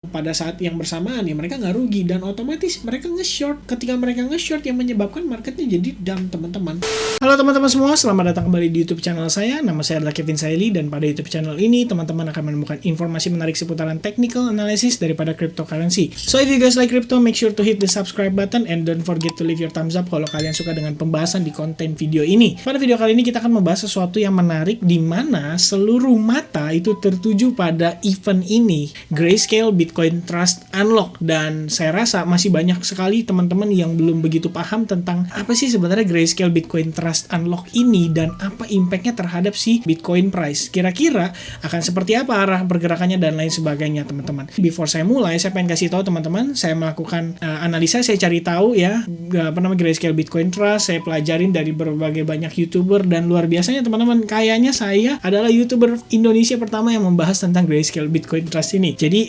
pada saat yang bersamaan ya mereka nggak rugi, dan otomatis mereka nge-short. Ketika mereka nge-short yang menyebabkan marketnya jadi dump, teman-teman. Halo teman-teman semua, selamat datang kembali di YouTube channel saya. Nama saya adalah Kevin Saili, dan pada YouTube channel ini teman-teman akan menemukan informasi menarik seputaran technical analysis daripada cryptocurrency. So if you guys like crypto, make sure to hit the subscribe button and don't forget to leave your thumbs up kalau kalian suka dengan pembahasan di konten video ini. Pada video kali ini kita akan membahas sesuatu yang menarik, di mana seluruh mata itu tertuju pada event ini, Grayscale Bitcoin Trust Unlock. Dan saya rasa masih banyak sekali teman-teman yang belum begitu paham tentang apa sih sebenarnya Grayscale Bitcoin Trust Unlock ini dan apa impactnya terhadap si Bitcoin price. Kira-kira akan seperti apa arah pergerakannya dan lain sebagainya, teman-teman. Before saya mulai, saya pengen kasih tahu teman-teman, saya melakukan analisa, saya cari tahu ya Grayscale Bitcoin Trust, saya pelajarin dari berbagai banyak YouTuber, dan luar biasanya teman-teman, kayaknya saya adalah YouTuber Indonesia pertama yang membahas tentang Grayscale Bitcoin Trust ini. Jadi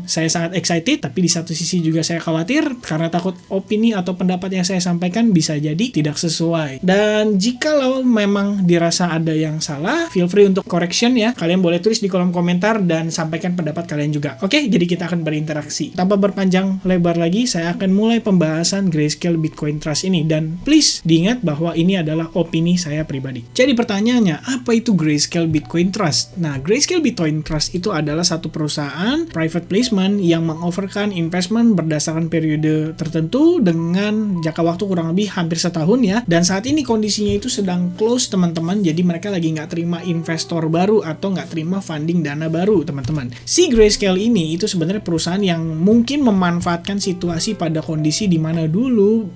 saya sangat excited, tapi di satu sisi juga saya khawatir karena takut opini atau pendapat yang saya sampaikan bisa jadi tidak sesuai. Dan jikalau memang dirasa ada yang salah, feel free untuk correction ya. Kalian boleh tulis di kolom komentar dan sampaikan pendapat kalian juga. Oke, jadi kita akan berinteraksi. Tanpa berpanjang lebar lagi, saya akan mulai pembahasan Grayscale Bitcoin Trust ini. Dan please diingat bahwa ini adalah opini saya pribadi. Jadi pertanyaannya, apa itu Grayscale Bitcoin Trust? Nah, Grayscale Bitcoin Trust itu adalah satu perusahaan private placement yang mengofferkan investment berdasarkan periode tertentu dengan jangka waktu kurang lebih hampir setahun ya. Dan saat ini kondisinya itu sedang close, teman-teman. Jadi mereka lagi nggak terima investor baru atau nggak terima funding dana baru, teman-teman. Si Grayscale ini itu sebenarnya perusahaan yang mungkin memanfaatkan situasi pada kondisi di mana dulu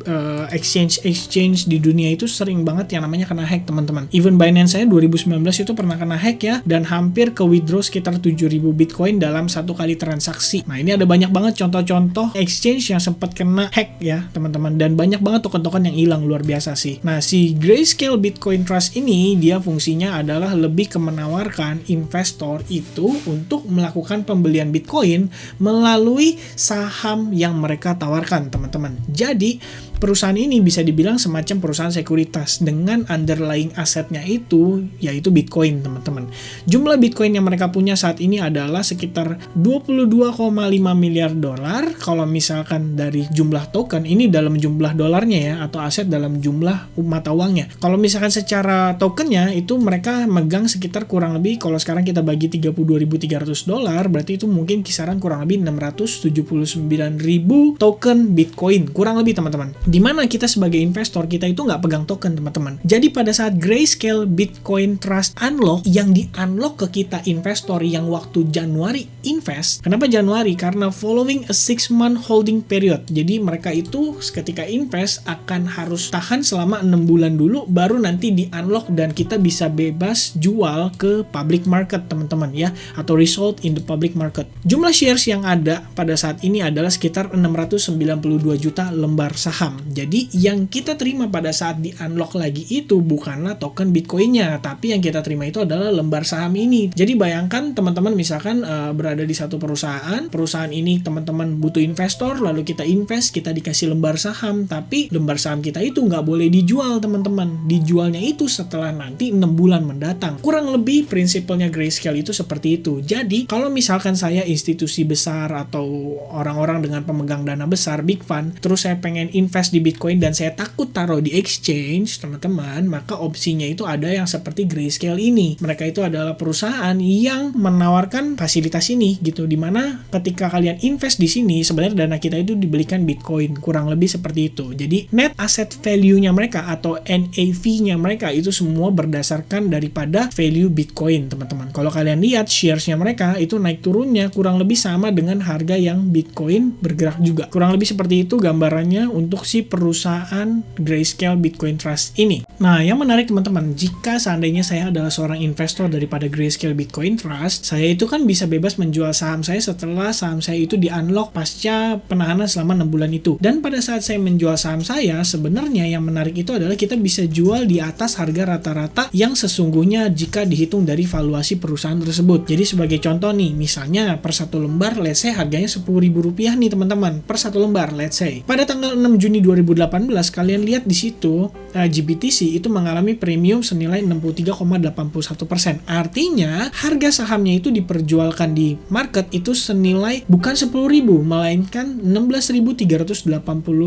exchange di dunia itu sering banget yang namanya kena hack, teman-teman. Even Binance saya 2019 itu pernah kena hack ya, dan hampir ke withdraw sekitar 7.000 Bitcoin dalam satu kali transaksi. Nah, ini ada banyak banget contoh-contoh exchange yang sempat kena hack ya, teman-teman, dan banyak banget token-token yang hilang, luar biasa sih. Nah, si Grayscale Bitcoin Trust ini dia fungsinya adalah lebih ke menawarkan investor itu untuk melakukan pembelian Bitcoin melalui saham yang mereka tawarkan, teman-teman. Jadi perusahaan ini bisa dibilang semacam perusahaan sekuritas dengan underlying asetnya itu yaitu Bitcoin, teman-teman. Jumlah Bitcoin yang mereka punya saat ini adalah sekitar 22,5 miliar dolar. Kalau misalkan dari jumlah token, ini dalam jumlah dolarnya ya, atau aset dalam jumlah mata uangnya. Kalau misalkan secara tokennya itu mereka megang sekitar kurang lebih, kalau sekarang kita bagi 32.300 dolar, berarti itu mungkin kisaran kurang lebih 679.000 token Bitcoin, kurang lebih, teman-teman. Dimana kita sebagai investor, kita itu nggak pegang token, teman-teman. Jadi pada saat Grayscale Bitcoin Trust Unlock, yang di-unlock ke kita investor yang waktu Januari invest. Kenapa Januari? Karena following a 6-month holding period. Jadi mereka itu ketika invest akan harus tahan selama 6 bulan dulu, baru nanti di-unlock dan kita bisa bebas jual ke public market, teman-teman ya, atau result in the public market. Jumlah shares yang ada pada saat ini adalah sekitar 692 juta lembar saham. Jadi yang kita terima pada saat di-unlock lagi itu bukanlah token Bitcoinnya, tapi yang kita terima itu adalah lembar saham ini. Jadi bayangkan teman-teman misalkan berada di satu perusahaan ini teman-teman butuh investor, lalu kita invest, kita dikasih lembar saham, tapi lembar saham kita itu nggak boleh dijual, teman-teman. Dijualnya itu setelah nanti 6 bulan mendatang. Kurang lebih prinsipnya Grayscale itu seperti itu. Jadi kalau misalkan saya institusi besar atau orang-orang dengan pemegang dana besar, big fund, terus saya pengen invest di Bitcoin dan saya takut taruh di exchange, teman-teman, maka opsinya itu ada yang seperti Grayscale ini. Mereka itu adalah perusahaan yang menawarkan fasilitas ini gitu, dimana ketika kalian invest di sini sebenarnya dana kita itu dibelikan Bitcoin, kurang lebih seperti itu. Jadi net asset value-nya mereka atau NAV-nya mereka itu semua berdasarkan daripada value Bitcoin, teman-teman. Kalau kalian lihat shares-nya mereka itu naik turunnya kurang lebih sama dengan harga yang Bitcoin bergerak juga. Kurang lebih seperti itu gambarannya untuk si perusahaan Grayscale Bitcoin Trust ini. Nah, yang menarik teman-teman, jika seandainya saya adalah seorang investor daripada Grayscale Bitcoin Trust, saya itu kan bisa bebas menjual saham saya setelah saham saya itu di-unlock pasca penahanan selama 6 bulan itu. Dan pada saat saya menjual saham saya, sebenarnya yang menarik itu adalah kita bisa jual di atas harga rata-rata yang sesungguhnya jika dihitung dari valuasi perusahaan tersebut. Jadi sebagai contoh nih, misalnya per satu lembar, let's say harganya Rp10.000 nih teman-teman, per satu lembar, let's say. Pada tanggal 6 Juni 2018, kalian lihat di situ GBTC GBTC itu mengalami premium senilai 63,81%. Artinya harga sahamnya itu diperjualkan di market itu senilai bukan 10.000 melainkan 16.380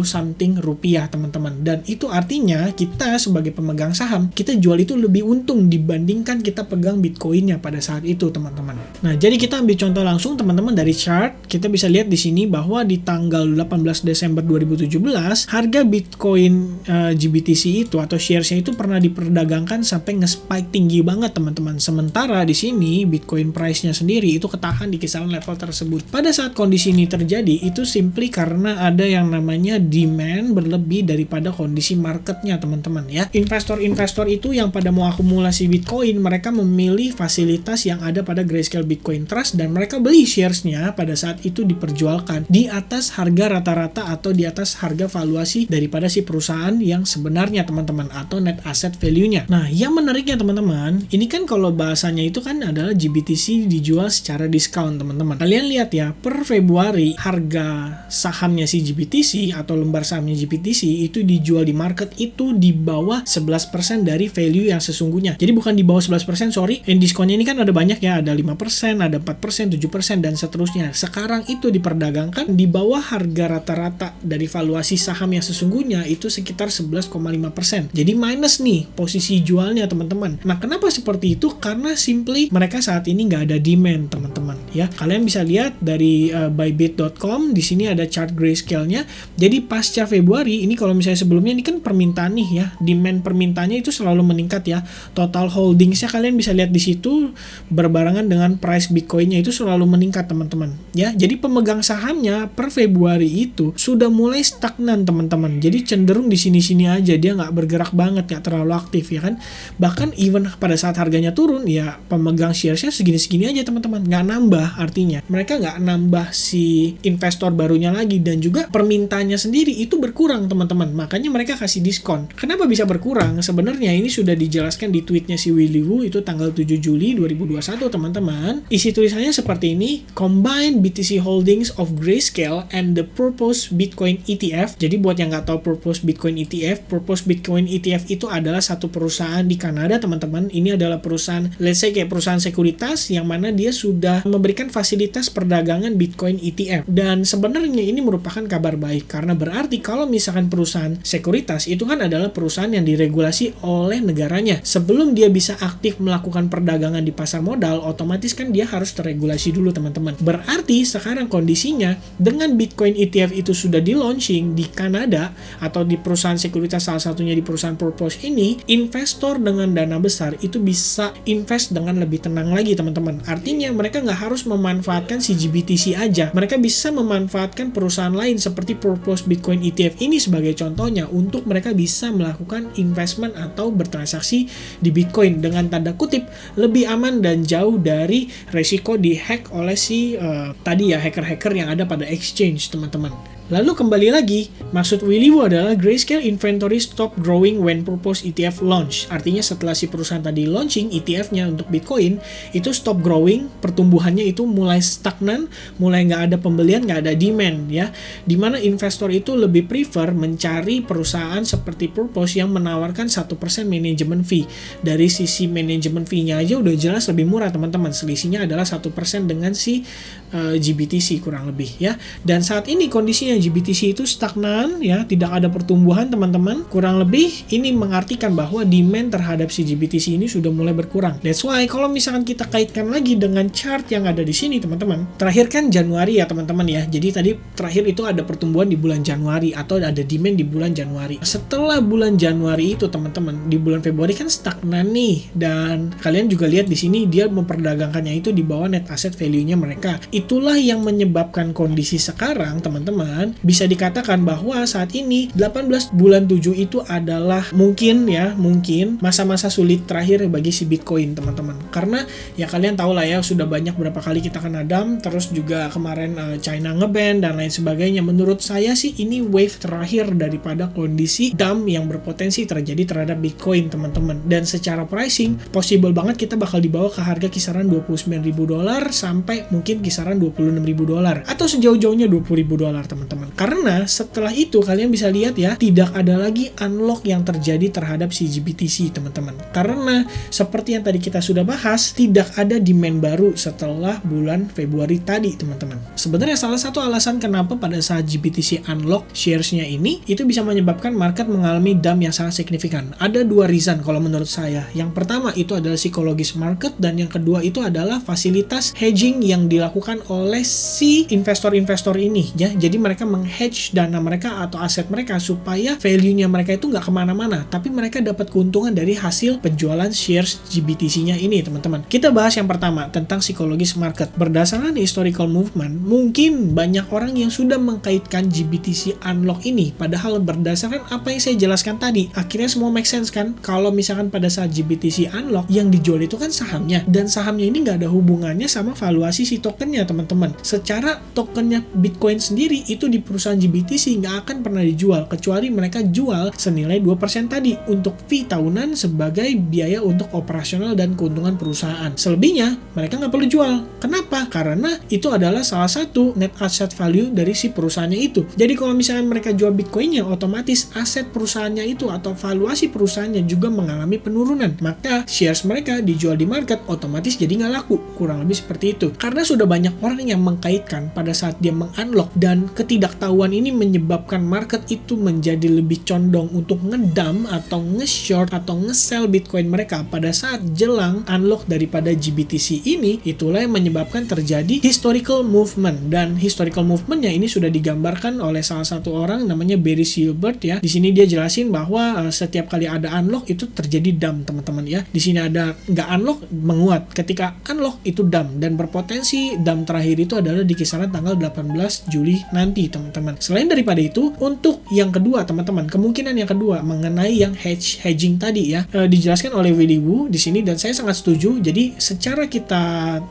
something rupiah teman-teman. Dan itu artinya kita sebagai pemegang saham, kita jual itu lebih untung dibandingkan kita pegang Bitcoinnya pada saat itu teman-teman. Nah, jadi kita ambil contoh langsung teman-teman dari chart. Kita bisa lihat di sini bahwa di tanggal 18 Desember 2017 harga Bitcoin GBTC itu atau sharesnya itu pernah diperdagangkan sampai nge-spike tinggi banget teman-teman. Sementara di sini Bitcoin price-nya sendiri itu ketahan di kisaran level tersebut. Pada saat kondisi ini terjadi itu simply karena ada yang namanya demand berlebih daripada kondisi marketnya teman-teman ya. Investor-investor itu yang pada mau akumulasi Bitcoin, mereka memilih fasilitas yang ada pada Grayscale Bitcoin Trust dan mereka beli sharesnya pada saat itu diperjualkan di atas harga rata-rata atau di atas harga valuasi daripada si perusahaan yang sebenarnya teman-teman atau net asset value-nya. Nah, yang menariknya teman-teman, ini kan kalau bahasanya itu kan adalah GBTC dijual secara diskon teman-teman. Kalian lihat ya, per Februari harga sahamnya si GBTC atau lembar sahamnya GBTC itu dijual di market itu di bawah 11% dari value yang sesungguhnya. Jadi bukan di bawah 11%, sorry. And diskonnya ini kan ada banyak ya, ada 5%, ada 4%, 7% dan seterusnya. Sekarang itu diperdagangkan di bawah harga rata-rata dari valuasi saham yang sesungguhnya itu sekitar 11,5%. Jadi minus nih posisi jualnya teman-teman. Nah, kenapa seperti itu? Karena simply mereka saat ini nggak ada demand teman-teman ya. Kalian bisa lihat dari bybit.com, di sini ada chart grayscale-nya. Jadi pasca Februari ini kalau misalnya sebelumnya ini kan permintaan nih ya, demand permintaannya itu selalu meningkat ya. Total holdingsnya kalian bisa lihat di situ berbarengan dengan price Bitcoin-nya itu selalu meningkat teman-teman ya. Jadi pemegang sahamnya per Februari itu sudah mulai stagnan teman-teman. Jadi cenderung di sini-sini aja, dia nggak bergerak banget, nggak terlalu aktif ya kan. Bahkan even pada saat harganya turun ya pemegang sharesnya segini-segini aja teman-teman, nggak nambah. Artinya mereka nggak nambah si investor barunya lagi dan juga permintaannya sendiri itu berkurang teman-teman. Makanya mereka kasih diskon. Kenapa bisa berkurang? Sebenarnya ini sudah dijelaskan di tweetnya si Willy Woo itu tanggal 7 Juli 2021 teman-teman. Isi tulisannya seperti ini: combine BTC holdings of Grayscale and the Purpose Bitcoin ETF. Jadi buat yang nggak tahu Purpose Bitcoin ETF, Purpose Bitcoin ETF itu adalah satu perusahaan di Kanada teman-teman. Ini adalah perusahaan, let's say kayak perusahaan sekuritas yang mana dia sudah memberikan fasilitas perdagangan Bitcoin ETF. Dan sebenarnya ini merupakan kabar baik karena berarti kalau misalkan perusahaan sekuritas itu kan adalah perusahaan yang diregulasi oleh negaranya. Sebelum dia bisa aktif melakukan perdagangan di pasar modal, otomatis kan dia harus terregulasi dulu teman-teman. Berarti sekarang kondisinya dengan Bitcoin ETF itu sudah di launching di Kanada atau di perusahaan sekuritas salah satunya di perusahaan Purpose ini, investor dengan dana besar itu bisa invest dengan lebih tenang lagi teman-teman. Artinya mereka nggak harus memanfaatkan si GBTC aja. Mereka bisa memanfaatkan perusahaan lain seperti Purpose Bitcoin ETF ini sebagai contohnya untuk mereka bisa melakukan investment atau bertransaksi di Bitcoin dengan tanda kutip lebih aman dan jauh dari resiko dihack oleh si tadi ya hacker-hacker yang ada pada exchange teman-teman. Lalu kembali lagi, maksud Willy Woo adalah Grayscale inventory stop growing when Purpose ETF launch. Artinya setelah si perusahaan tadi launching ETF-nya untuk Bitcoin, itu stop growing, pertumbuhannya itu mulai stagnan, mulai nggak ada pembelian, nggak ada demand ya. Dimana investor itu lebih prefer mencari perusahaan seperti Purpose yang menawarkan 1% management fee. Dari sisi management fee-nya aja udah jelas lebih murah teman-teman. Selisihnya adalah 1% dengan si GBTC kurang lebih ya. Dan saat ini kondisinya GBTC itu stagnan ya, tidak ada pertumbuhan teman-teman. Kurang lebih ini mengartikan bahwa demand terhadap si GBTC ini sudah mulai berkurang. That's why kalau misalkan kita kaitkan lagi dengan chart yang ada di sini teman-teman. Terakhir kan Januari ya teman-teman ya. Jadi tadi terakhir itu ada pertumbuhan di bulan Januari atau ada demand di bulan Januari. Setelah bulan Januari itu teman-teman, di bulan Februari kan stagnan nih, dan kalian juga lihat di sini dia memperdagangkannya itu di bawah net asset value-nya mereka. Itulah yang menyebabkan kondisi sekarang teman-teman bisa dikatakan bahwa saat ini 18 bulan 7 itu adalah mungkin masa-masa sulit terakhir bagi si Bitcoin teman-teman. Karena ya kalian tahu lah ya, sudah banyak berapa kali kita kena dump, terus juga kemarin China nge-ban dan lain sebagainya. Menurut saya sih ini wave terakhir daripada kondisi dump yang berpotensi terjadi terhadap Bitcoin teman-teman. Dan secara pricing possible banget kita bakal dibawa ke harga kisaran $29.000 sampai mungkin kisaran $26.000 atau sejauh-jauhnya $20.000 teman-teman. Karena setelah itu kalian bisa lihat ya, tidak ada lagi unlock yang terjadi terhadap si GBTC teman-teman. Karena seperti yang tadi kita sudah bahas, tidak ada demand baru setelah bulan Februari tadi teman-teman. Sebenarnya salah satu alasan kenapa pada saat GBTC unlock shares-nya ini, itu bisa menyebabkan market mengalami dump yang sangat signifikan. Ada dua reason kalau menurut saya. Yang pertama itu adalah psikologis market, dan yang kedua itu adalah fasilitas hedging yang dilakukan oleh si investor-investor ini ya. Jadi mereka meng-hedge dana mereka atau aset mereka supaya value-nya mereka itu nggak kemana-mana, tapi mereka dapat keuntungan dari hasil penjualan shares GBTC-nya ini teman-teman. Kita bahas yang pertama tentang psikologis market. Berdasarkan historical movement, mungkin banyak orang yang sudah mengkaitkan GBTC unlock ini, padahal berdasarkan apa yang saya jelaskan tadi, akhirnya semua make sense kan? Kalau misalkan pada saat GBTC unlock, yang dijual itu kan sahamnya, dan sahamnya ini nggak ada hubungannya sama valuasi si tokennya teman-teman. Secara tokennya Bitcoin sendiri itu di perusahaan GBTC nggak akan pernah dijual, kecuali mereka jual senilai 2% tadi untuk fee tahunan sebagai biaya untuk operasional dan keuntungan perusahaan. Selebihnya mereka nggak perlu jual. Kenapa? Karena itu adalah salah satu net asset value dari si perusahaannya itu. Jadi kalau misalnya mereka jual Bitcoinnya, otomatis aset perusahaannya itu atau valuasi perusahaannya juga mengalami penurunan. Maka shares mereka dijual di market, otomatis jadi nggak laku. Kurang lebih seperti itu. Karena sudah banyak orang yang mengkaitkan pada saat dia meng-unlock, dan ketidaktahuan ini menyebabkan market itu menjadi lebih condong untuk ngedump atau nge-short atau nge-sell Bitcoin mereka pada saat jelang unlock daripada GBTC ini. Itulah yang menyebabkan terjadi historical movement, dan historical movementnya ini sudah digambarkan oleh salah satu orang namanya Barry Silbert ya. Di sini dia jelasin bahwa setiap kali ada unlock itu terjadi dump teman-teman ya. Di sini ada nggak unlock menguat, ketika unlock itu dump, dan berpotensi dump terakhir itu adalah di kisaran tanggal 18 Juli nanti teman-teman. Selain daripada itu, untuk yang kedua teman-teman, kemungkinan yang kedua mengenai yang hedging tadi ya, dijelaskan oleh Willy Woo di sini, dan saya sangat setuju. Jadi secara kita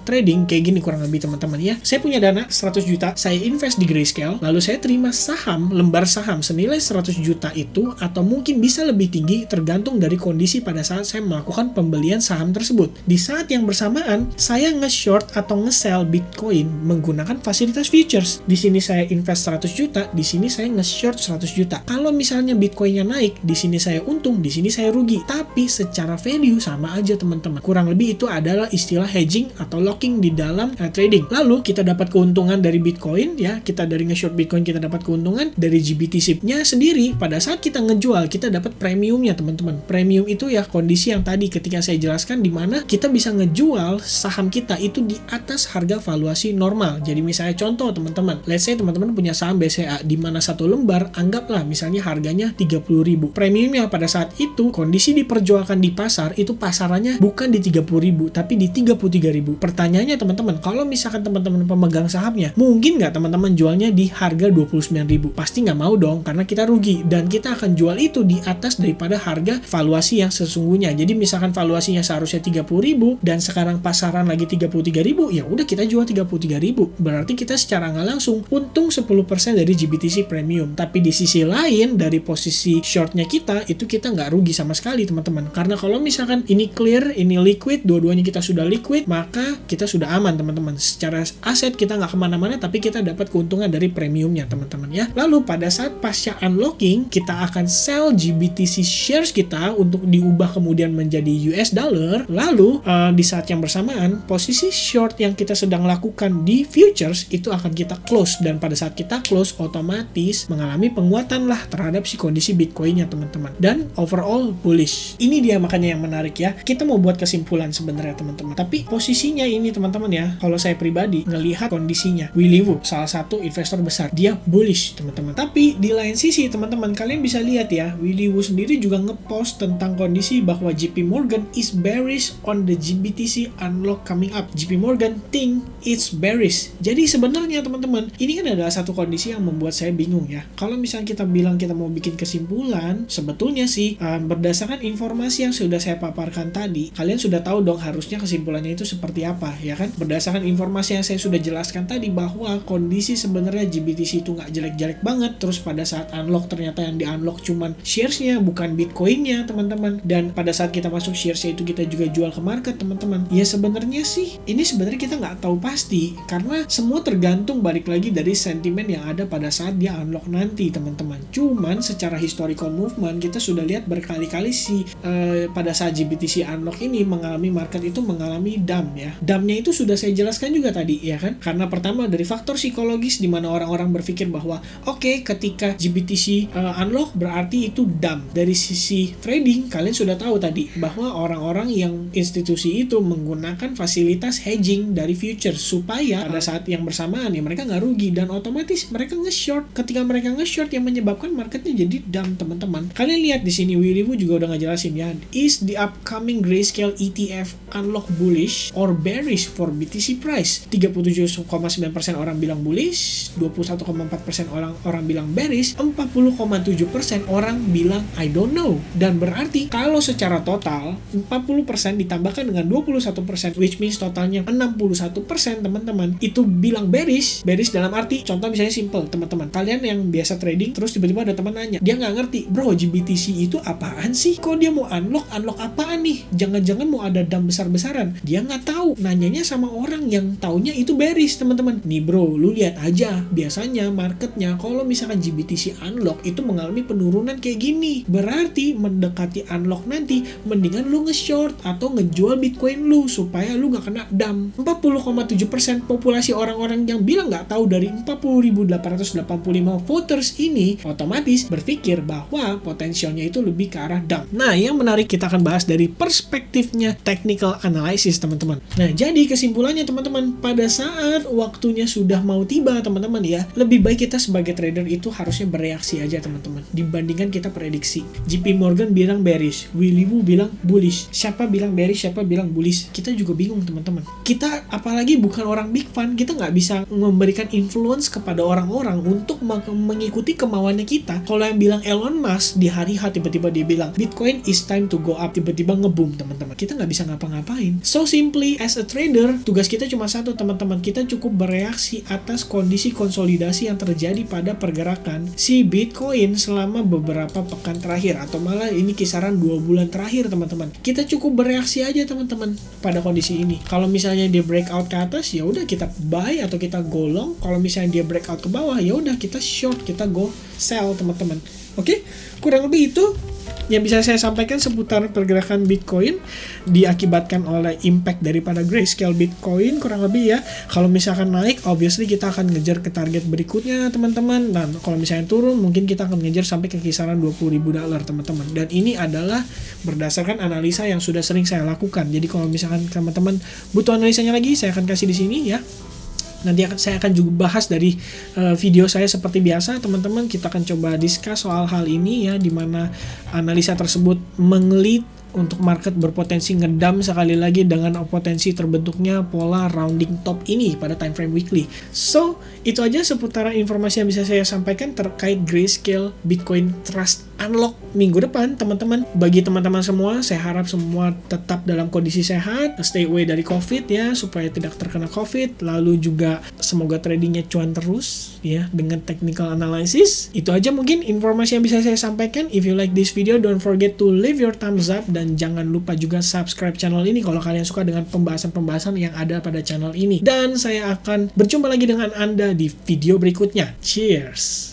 trading kayak gini kurang lebih teman-teman ya. Saya punya dana 100 juta, saya invest di Grayscale, lalu saya terima saham, lembar saham senilai 100 juta itu, atau mungkin bisa lebih tinggi tergantung dari kondisi pada saat saya melakukan pembelian saham tersebut. Di saat yang bersamaan, saya nge-short atau nge-sell Bitcoin menggunakan fasilitas futures. Di sini saya invest 100 juta, di sini saya nge-short 100 juta. Kalau misalnya Bitcoinnya naik, di sini saya untung, di sini saya rugi. Tapi secara value sama aja teman-teman. Kurang lebih itu adalah istilah hedging atau locking di dalam trading. Lalu kita dapat keuntungan dari Bitcoin ya, kita dari nge-short Bitcoin kita dapat keuntungan dari GBTC-nya sendiri. Pada saat kita ngejual, kita dapat premiumnya teman-teman. Premium itu ya kondisi yang tadi ketika saya jelaskan, di mana kita bisa ngejual saham kita itu di atas harga valuasi normal. Jadi misalnya contoh teman-teman, let's say teman-teman punya saham BCA di mana satu lembar anggaplah misalnya harganya 30.000. Premiumnya pada saat itu kondisi diperjualkan di pasar itu pasarannya bukan di 30.000 tapi di 33.000. Pertanyaannya teman-teman, kalau misalkan teman-teman pemegang sahamnya, mungkin nggak teman-teman jualnya di harga 29.000? Pasti nggak mau dong, karena kita rugi, dan kita akan jual itu di atas daripada harga valuasi yang sesungguhnya. Jadi misalkan valuasinya seharusnya 30.000 dan sekarang pasaran lagi 33.000, ya udah kita jual 33.000. Berarti kita secara nggak langsung untung 10% dari GBTC premium. Tapi di sisi lain, dari posisi shortnya kita, itu kita nggak rugi sama sekali teman-teman. Karena kalau misalkan ini clear, ini liquid, dua-duanya kita sudah liquid, maka kita sudah aman teman-teman. Secara aset kita nggak kemana-mana, tapi kita dapat keuntungan dari premiumnya teman-teman ya. Lalu pada saat pasca unlocking, kita akan sell GBTC shares kita untuk diubah kemudian menjadi US dollar. Lalu di saat yang bersamaan, posisi short yang kita sedang lakukan di futures itu akan kita close, dan pada saat kita close otomatis mengalami penguatan lah terhadap si kondisi Bitcoinnya teman-teman, dan overall bullish. Ini dia makanya yang menarik ya. Kita mau buat kesimpulan sebenarnya teman-teman, tapi posisinya ini teman-teman ya, kalau saya pribadi ngelihat kondisinya, Willy Woo salah satu investor besar, dia bullish teman-teman. Tapi di lain sisi teman-teman, kalian bisa lihat ya, Willy Woo sendiri juga ngepost tentang kondisi bahwa JP Morgan is bearish on the GBTC unlock coming up. JP Morgan think it's bearish. Jadi sebenarnya teman-teman, ini kan adalah satu kondisi yang membuat saya bingung ya. Kalau misalnya kita bilang kita mau bikin kesimpulan, sebetulnya sih berdasarkan informasi yang sudah saya paparkan tadi, kalian sudah tahu dong harusnya kesimpulannya itu seperti apa ya kan. Berdasarkan informasi yang saya sudah jelaskan tadi, bahwa kondisi sebenarnya GBTC itu nggak jelek-jelek banget. Terus pada saat unlock ternyata yang di unlock cuman sharesnya, bukan Bitcoinnya teman-teman. Dan pada saat kita masuk sharesnya itu kita juga jual ke market teman-teman. Ya sebenarnya sih ini sebenarnya kita nggak tahu pasti, karena semua tergantung balik lagi dari sentimen yang ada ada pada saat dia unlock nanti, teman-teman. Cuman secara historical movement kita sudah lihat berkali-kali pada saat GBTC unlock ini market itu mengalami dump ya. Dumpnya itu sudah saya jelaskan juga tadi ya kan. Karena pertama dari faktor psikologis di mana orang-orang berpikir bahwa oke, ketika GBTC unlock berarti itu dump. Dari sisi trading kalian sudah tahu tadi bahwa orang-orang yang institusi itu menggunakan fasilitas hedging dari futures supaya pada saat yang bersamaan ya mereka nggak rugi, dan otomatis mereka nge-short. Ketika mereka nge-short yang menyebabkan marketnya jadi dump, teman-teman. Kalian lihat di sini Wiribu juga udah ngejelasin ya. Is the upcoming Grayscale ETF unlock bullish or bearish for BTC price? 37,9% orang bilang bullish, 21,4% orang bilang bearish, 40,7% orang bilang I don't know. Dan berarti kalau secara total 40% ditambahkan dengan 21%, which means totalnya 61%, teman-teman, itu bilang bearish. Bearish dalam arti, contoh misalnya simple, teman-teman. Kalian yang biasa trading, terus tiba-tiba ada teman nanya, dia nggak ngerti, bro, GBTC itu apaan sih? Kok dia mau unlock apaan nih? Jangan-jangan mau ada dump besar-besaran? Dia nggak tahu. Nanyanya sama orang yang taunya itu bearish, teman-teman. Nih bro, lu lihat aja. Biasanya marketnya kalau misalkan GBTC unlock itu mengalami penurunan kayak gini. Berarti mendekati unlock nanti, mendingan lu nge-short atau ngejual Bitcoin lu supaya lu nggak kena dump. 40,7% populasi orang-orang yang bilang nggak tahu dari 40.885 voters ini otomatis berpikir bahwa potensialnya itu lebih ke arah dump. Nah, yang menarik kita akan bahas dari perspektifnya technical analysis, teman-teman. Nah, jadi kesimpulannya, teman-teman, pada saat waktunya sudah mau tiba, teman-teman ya, lebih baik kita sebagai trader itu harusnya bereaksi aja, teman-teman, dibandingkan kita prediksi. JP Morgan bilang bearish, Willy Woo bilang bullish. Siapa bilang bearish, siapa bilang bullish? Kita juga bingung, teman-teman. Kita apalagi bukan orang big fund, kita nggak bisa memberikan influence kepada orang-orang untuk mengikuti kemauannya kita. Kalau yang bilang Elon Musk di hari H tiba-tiba dia bilang Bitcoin is time to go up, tiba-tiba nge-boom, teman-teman. Kita nggak bisa ngapa-ngapain. So simply as a trader, tugas kita cuma satu, teman-teman. Kita cukup bereaksi atas kondisi konsolidasi yang terjadi pada pergerakan si Bitcoin selama beberapa pekan terakhir, atau malah ini kisaran 2 bulan terakhir, teman-teman. Kita cukup bereaksi aja, teman-teman, pada kondisi ini. Kalau misalnya dia breakout ke atas, ya udah kita buy atau kita go long. Kalau misalnya dia breakout ke bawah, ya udah kita short, kita go sell, teman-teman. Oke, kurang lebih itu yang bisa saya sampaikan seputar pergerakan Bitcoin diakibatkan oleh impact daripada Grayscale Bitcoin, kurang lebih ya. Kalau misalkan naik, obviously kita akan ngejar ke target berikutnya, teman-teman. Dan kalau misalnya turun, mungkin kita akan ngejar sampai ke kisaran $20.000, teman-teman. Dan ini adalah berdasarkan analisa yang sudah sering saya lakukan. Jadi kalau misalkan teman-teman butuh analisanya lagi, saya akan kasih di sini ya. Nanti saya akan juga bahas dari video saya seperti biasa, teman-teman. Kita akan coba discuss soal hal ini ya, dimana analisa tersebut mengelit untuk market berpotensi ngedam sekali lagi dengan potensi terbentuknya pola rounding top ini pada time frame weekly. So, itu aja seputaran informasi yang bisa saya sampaikan terkait Grayscale Bitcoin Trust unlock minggu depan, teman-teman. Bagi teman-teman semua, saya harap semua tetap dalam kondisi sehat, stay away dari COVID ya, supaya tidak terkena COVID. Lalu juga semoga tradingnya cuan terus ya dengan technical analysis. Itu aja mungkin informasi yang bisa saya sampaikan. If you like this video, don't forget to leave your thumbs up dan jangan lupa juga subscribe channel ini kalau kalian suka dengan pembahasan-pembahasan yang ada pada channel ini. Dan saya akan berjumpa lagi dengan Anda di video berikutnya. Cheers!